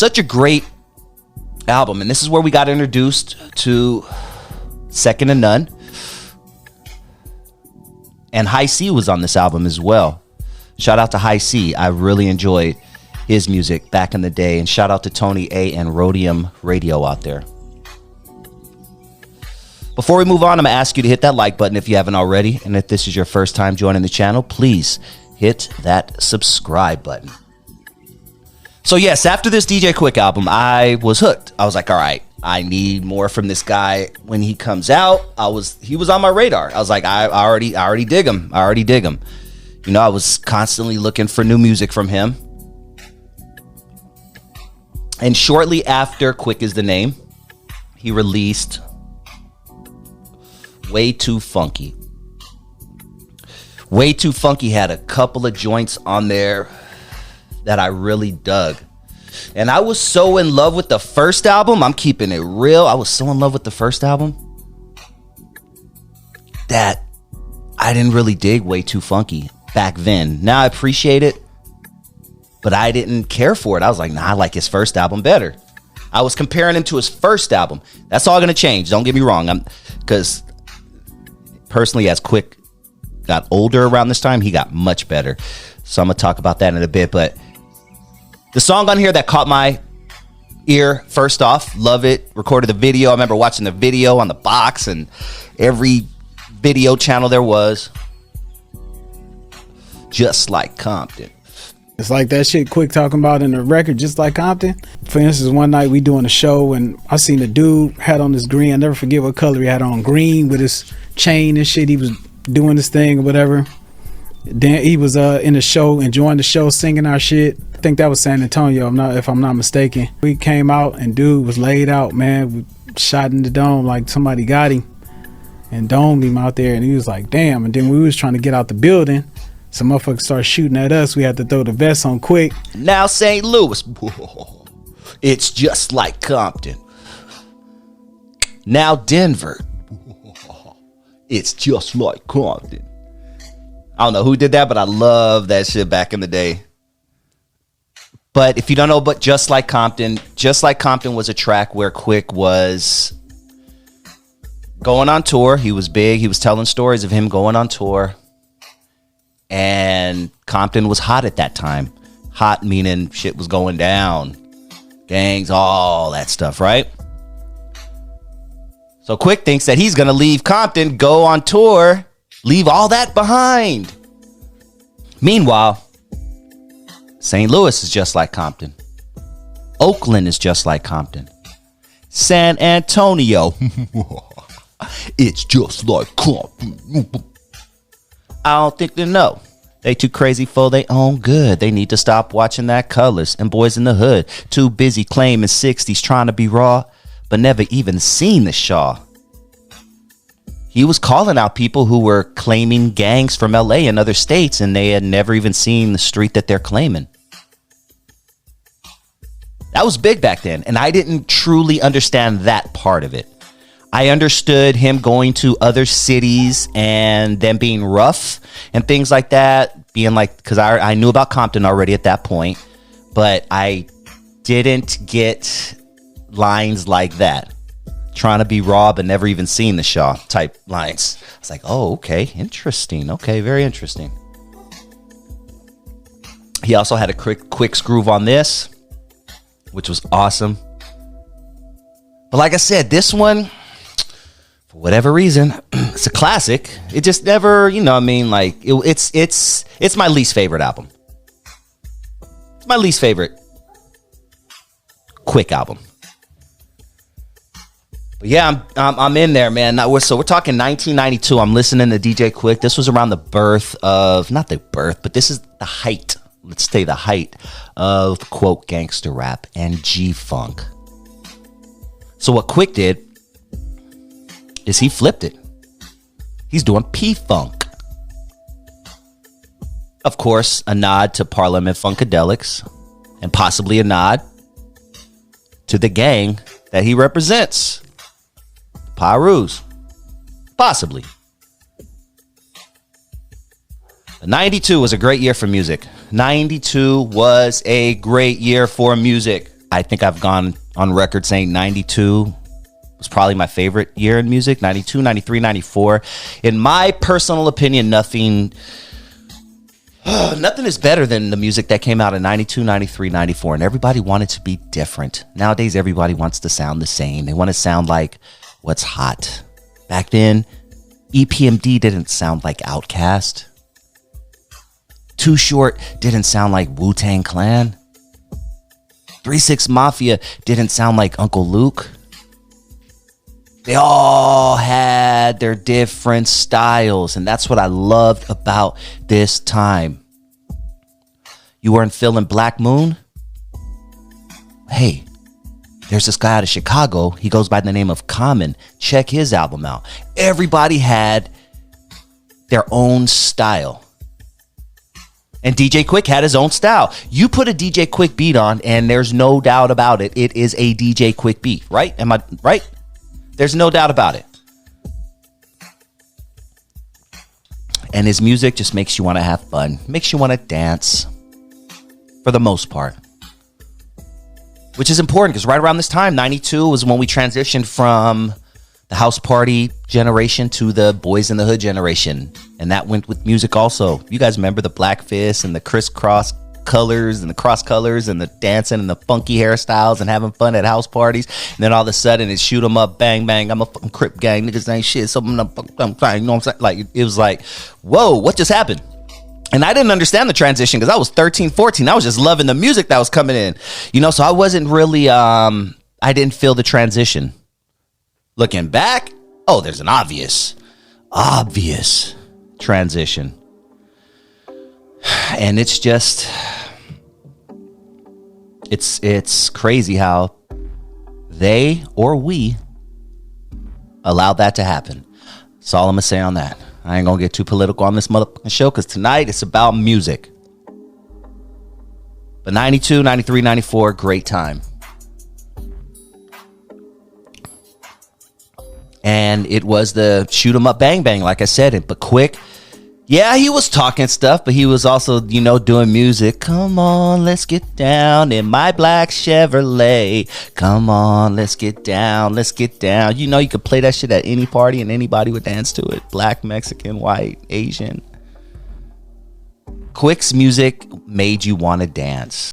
Such a great album. And this is where we got introduced to Second to None. And High C was on this album as well. Shout out to High C. I really enjoyed his music back in the day. And shout out to Tony A and Rhodium Radio out there. Before we move on, I'm going to ask you to hit that like button if you haven't already. And if this is your first time joining the channel, please hit that subscribe button. So yes, after this DJ Quik album, I was hooked. I was like, all right, I need more from this guy. When he comes out, he was on my radar. I was like, I already dig him. I already dig him. You know, I was constantly looking for new music from him. And shortly after Quik is the Name, he released Way Too Funky. Way Too Funky had a couple of joints on there that I really dug. And I was so in love with the first album. I'm keeping it real. I was so in love with the first album that I didn't really dig Way Too Funky back then. Now I appreciate it, but I didn't care for it. I was like, nah, I like his first album better. I was comparing him to his first album. That's all going to change. Don't get me wrong. Because personally, as Quik got older around this time, he got much better. So I'm going to talk about that in a bit. But the song on here that caught my ear, first off, love it. Recorded the video. I remember watching the video on the box and every video channel there was. Just Like Compton. It's like that shit Quik talking about in the record, Just Like Compton. For instance, one night we doing a show and I seen a dude had on this green. I never forget what color he had on, green with his chain and shit. He was doing this thing or whatever. Then he was in the show, enjoying the show, singing our shit. I think that was San Antonio, if I'm not mistaken. We came out and dude was laid out, man. We shot in the dome like somebody got him and domed him out there. And he was like, damn. And then we was trying to get out the building. Some motherfuckers started shooting at us. We had to throw the vest on Quik. Now St. Louis, it's just like Compton. Now Denver, it's just like Compton. I don't know who did that, but I love that shit back in the day. But if you don't know, but Just Like Compton was a track where Quik was going on tour. He was big. He was telling stories of him going on tour. And Compton was hot at that time. Hot meaning shit was going down. Gangs, all that stuff, right? So Quik thinks that he's going to leave Compton, go on tour, leave all that behind. Meanwhile, St. Louis is just like Compton. Oakland is just like Compton. San Antonio, it's just like Compton. I don't think they know. They too crazy for their own good. They need to stop watching that Colors and Boys in the Hood. Too busy claiming 60s, trying to be raw, but never even seen the Shaw. He was calling out people who were claiming gangs from LA and other states, and they had never even seen the street that they're claiming. That was big back then, and I didn't truly understand that part of it. I understood him going to other cities and them being rough and things like that, being like, because I knew about Compton already at that point, but I didn't get lines like that. Trying to be raw, but never even seen the Shaw type lines. I was like, oh, okay, interesting. Okay, very interesting. He also had a quick groove on this, which was awesome. But like I said, this one, for whatever reason, it's a classic. It just never, like it's my least favorite album. It's my least favorite Quik album. But yeah, I'm in there, man. So we're talking 1992. I'm listening to DJ Quik. This was around the birth of, not the birth, but this is the height. Let's say the height of, quote, gangster rap and G-Funk. So what Quik did is he flipped it. He's doing P-Funk. Of course, a nod to Parliament Funkadelics and possibly a nod to the gang that he represents. Pirus. Possibly. 92 was a great year for music. 92 was a great year for music. I think I've gone on record saying 92 was probably my favorite year in music. 92, 93, 94. In my personal opinion, nothing is better than the music that came out in 92, 93, 94. And everybody wanted to be different. Nowadays, everybody wants to sound the same. They want to sound like what's hot. Back then, EPMD didn't sound like Outkast. Too Short didn't sound like Wu-Tang Clan. 3 6 Mafia didn't sound like Uncle Luke. They all had their different styles, and that's what I loved about this time. You weren't feeling Black Moon? Hey, there's this guy out of Chicago. He goes by the name of Common. Check his album out. Everybody had their own style. And DJ Quik had his own style. You put a DJ Quik beat on, and there's no doubt about it. It is a DJ Quik beat, right? Am I right? There's no doubt about it. And his music just makes you want to have fun. Makes you want to dance. For the most part. Which is important because right around this time, 92 was when we transitioned from the house party generation to the boys in the hood generation. And that went with music also. You guys remember the black fist and the crisscross colors and the cross colors and the dancing and the funky hairstyles and having fun at house parties. And then all of a sudden it's shoot 'em up, bang, bang. I'm a fucking Crip gang. Niggas ain't shit. Something I'm trying, you know what I'm saying? Like, it was like, whoa, what just happened? And I didn't understand the transition because I was 13, 14. I was just loving the music that was coming in. You know, so I wasn't really, I didn't feel the transition. Looking back, oh, there's an obvious transition. And it's just, it's crazy how they or we allowed that to happen. That's all I'm gonna say on that. I ain't gonna get too political on this motherfucking show because tonight it's about music. But 92, 93, 94, great time. And it was the shoot 'em up, bang, bang, like I said. But Quik, yeah, he was talking stuff, but he was also, you know, doing music. Come on, let's get down in my black Chevrolet. Come on, let's get down, let's get down. You know, you could play that shit at any party and anybody would dance to it. Black, Mexican, white, Asian. Quik's music made you want to dance.